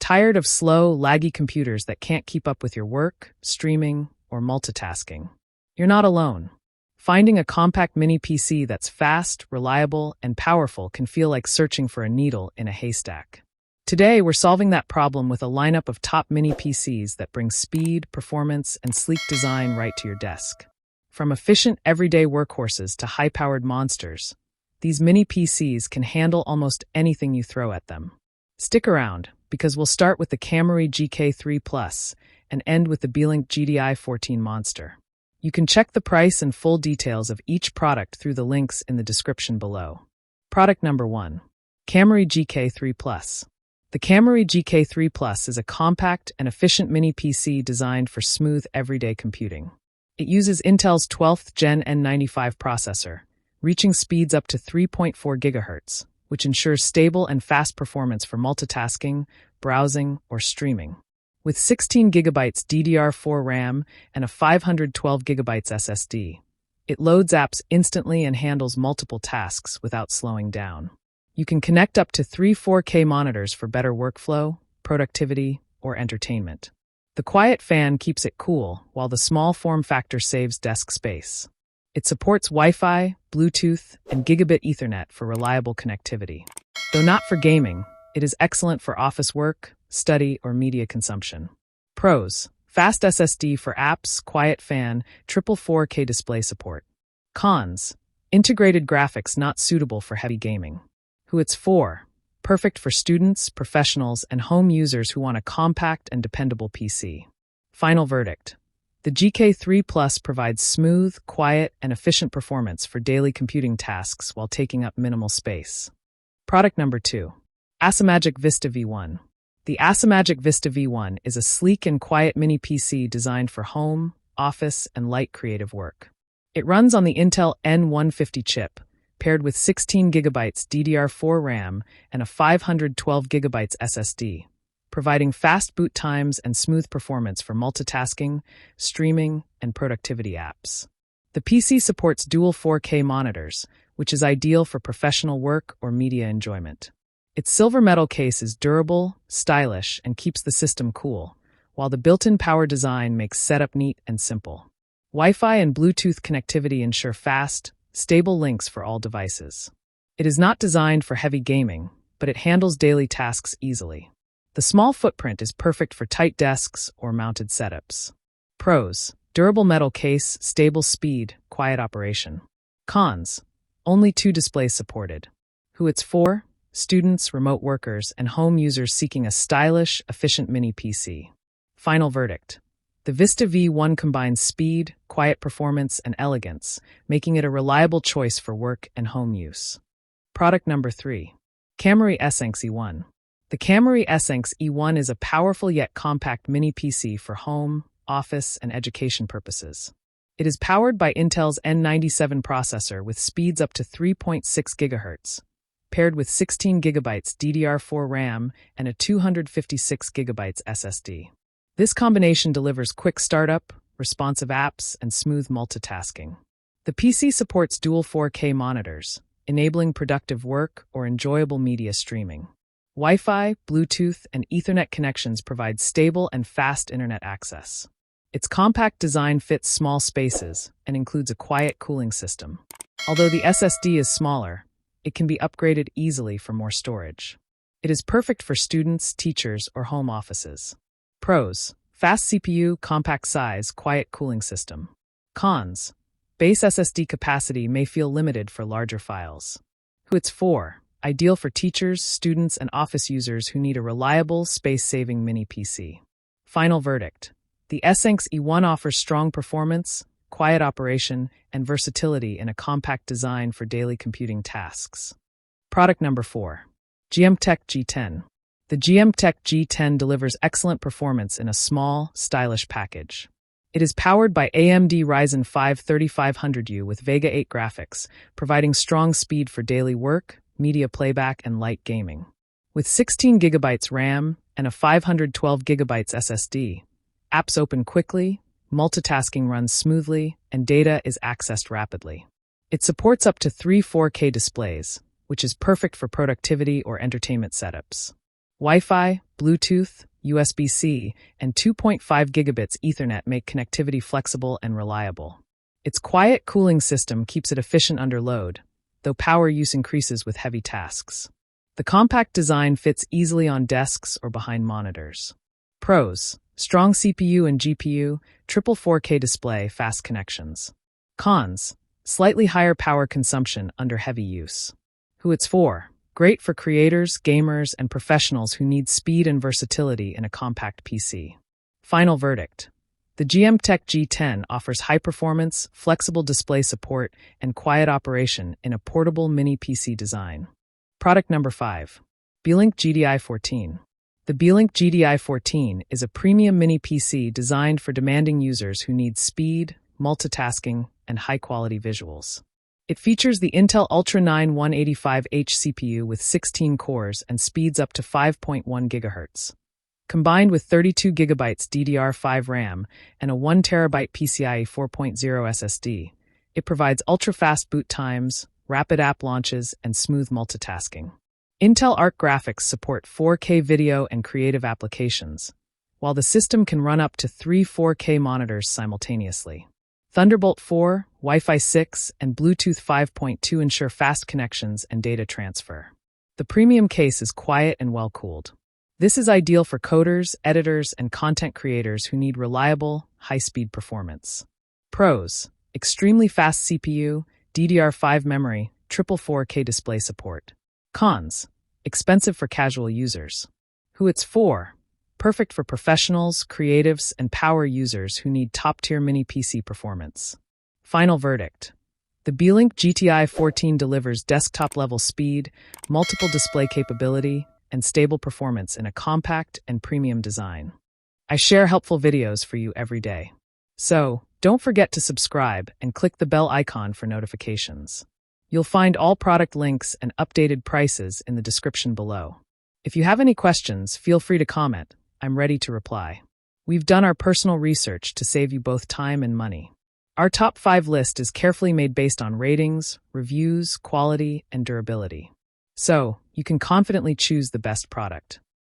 Tired of slow, laggy computers that can't keep up with your work, streaming, or multitasking? You're not alone. Finding a compact mini PC that's fast, reliable, and powerful can feel like searching for a needle in a haystack. Today, we're solving that problem with a lineup of top mini PCs that bring speed, performance, and sleek design right to your desk. From efficient, everyday workhorses to high-powered monsters, these mini PCs can handle almost anything you throw at them. Stick around, because we'll start with the KAMRUI GK3Plus and end with the Beelink GTi14 monster. You can check the price and full details of each product through the links in the description below. Product number 1. KAMRUI GK3Plus. The KAMRUI GK3Plus is a compact and efficient mini PC designed for smooth everyday computing. It uses Intel's 12th Gen N95 processor, reaching speeds up to 3.4 GHz, which ensures stable and fast performance for multitasking, browsing, or streaming. With 16 GB DDR4 RAM and a 512 GB SSD, it loads apps instantly and handles multiple tasks without slowing down. You can connect up to 3 4K monitors for better workflow, productivity, or entertainment. The quiet fan keeps it cool, while the small form factor saves desk space. It supports Wi-Fi, Bluetooth, and Gigabit Ethernet for reliable connectivity. Though not for gaming, it is excellent for office work, study, or media consumption. Pros: fast SSD for apps, quiet fan, triple 4K display support. Cons: integrated graphics not suitable for heavy gaming. Who it's for: perfect for students, professionals, and home users who want a compact and dependable PC. Final verdict: the GK3 Plus provides smooth, quiet, and efficient performance for daily computing tasks while taking up minimal space. Product number 2. ACEMAGIC Vista V1. The ACEMAGIC Vista V1 is a sleek and quiet mini PC designed for home, office, and light creative work. It runs on the Intel N150 chip, paired with 16 GB DDR4 RAM and a 512 GB SSD, providing fast boot times and smooth performance for multitasking, streaming, and productivity apps. The PC supports dual 4K monitors, which is ideal for professional work or media enjoyment. Its silver metal case is durable, stylish, and keeps the system cool, while the built-in power design makes setup neat and simple. Wi-Fi and Bluetooth connectivity ensure fast, stable links for all devices. It is not designed for heavy gaming, but it handles daily tasks easily. The small footprint is perfect for tight desks or mounted setups. Pros: durable metal case, stable speed, quiet operation. Cons: only 2 displays supported. Who it's for: students, remote workers, and home users seeking a stylish, efficient mini PC. Final verdict: the Vista V1 combines speed, quiet performance, and elegance, making it a reliable choice for work and home use. Product number 3. KAMRUI Essenx E1. The KAMRUI Essenx E1 is a powerful yet compact mini PC for home, office, and education purposes. It is powered by Intel's N97 processor with speeds up to 3.6 GHz, paired with 16 GB DDR4 RAM and a 256 GB SSD. This combination delivers quick startup, responsive apps, and smooth multitasking. The PC supports dual 4K monitors, enabling productive work or enjoyable media streaming. Wi-Fi, Bluetooth, and Ethernet connections provide stable and fast internet access. Its compact design fits small spaces and includes a quiet cooling system. Although the SSD is smaller, it can be upgraded easily for more storage. It is perfect for students, teachers, or home offices. Pros: fast CPU, compact size, quiet cooling system. Cons: base SSD capacity may feel limited for larger files. Who it's for: ideal for teachers, students, and office users who need a reliable, space-saving mini PC. Final verdict: the Essenx E1 offers strong performance, quiet operation, and versatility in a compact design for daily computing tasks. Product number 4. GMKtec G10. The GMKtec G10 delivers excellent performance in a small, stylish package. It is powered by AMD Ryzen 5 3500U with Vega 8 graphics, providing strong speed for daily work, media playback, and light gaming. With 16 GB RAM and a 512 GB SSD, apps open quickly, multitasking runs smoothly, and data is accessed rapidly. It supports up to 3 4K displays, which is perfect for productivity or entertainment setups. Wi-Fi, Bluetooth, USB-C, and 2.5 gigabits Ethernet make connectivity flexible and reliable. Its quiet cooling system keeps it efficient under load, though power use increases with heavy tasks. The compact design fits easily on desks or behind monitors. Pros: strong CPU and GPU, triple 4K display, fast connections. Cons: slightly higher power consumption under heavy use. Who it's for: great for creators, gamers, and professionals who need speed and versatility in a compact PC. Final verdict: the GMKtec G10 offers high performance, flexible display support, and quiet operation in a portable mini PC design. Product number 5. Beelink GTi14. The Beelink GTi14 is a premium mini PC designed for demanding users who need speed, multitasking, and high-quality visuals. It features the Intel Ultra 9 185H CPU with 16 cores and speeds up to 5.1 GHz. Combined with 32 GB DDR5 RAM and a 1 TB PCIe 4.0 SSD, it provides ultra-fast boot times, rapid app launches, and smooth multitasking. Intel Arc graphics support 4K video and creative applications, while the system can run up to 3 4K monitors simultaneously. Thunderbolt 4, Wi-Fi 6, and Bluetooth 5.2 ensure fast connections and data transfer. The premium case is quiet and well-cooled. This is ideal for coders, editors, and content creators who need reliable, high-speed performance. Pros: extremely fast CPU, DDR5 memory, triple 4K display support. Cons: expensive for casual users. Who it's for: perfect for professionals, creatives, and power users who need top-tier mini PC performance. Final verdict: the Beelink GTi14 delivers desktop-level speed, multiple display capability, and stable performance in a compact and premium design. I share helpful videos for you every day. So, don't forget to subscribe and click the bell icon for notifications. You'll find all product links and updated prices in the description below. If you have any questions, feel free to comment. I'm ready to reply. We've done our personal research to save you both time and money. Our top 5 list is carefully made based on ratings, reviews, quality, and durability. So, you can confidently choose the best product.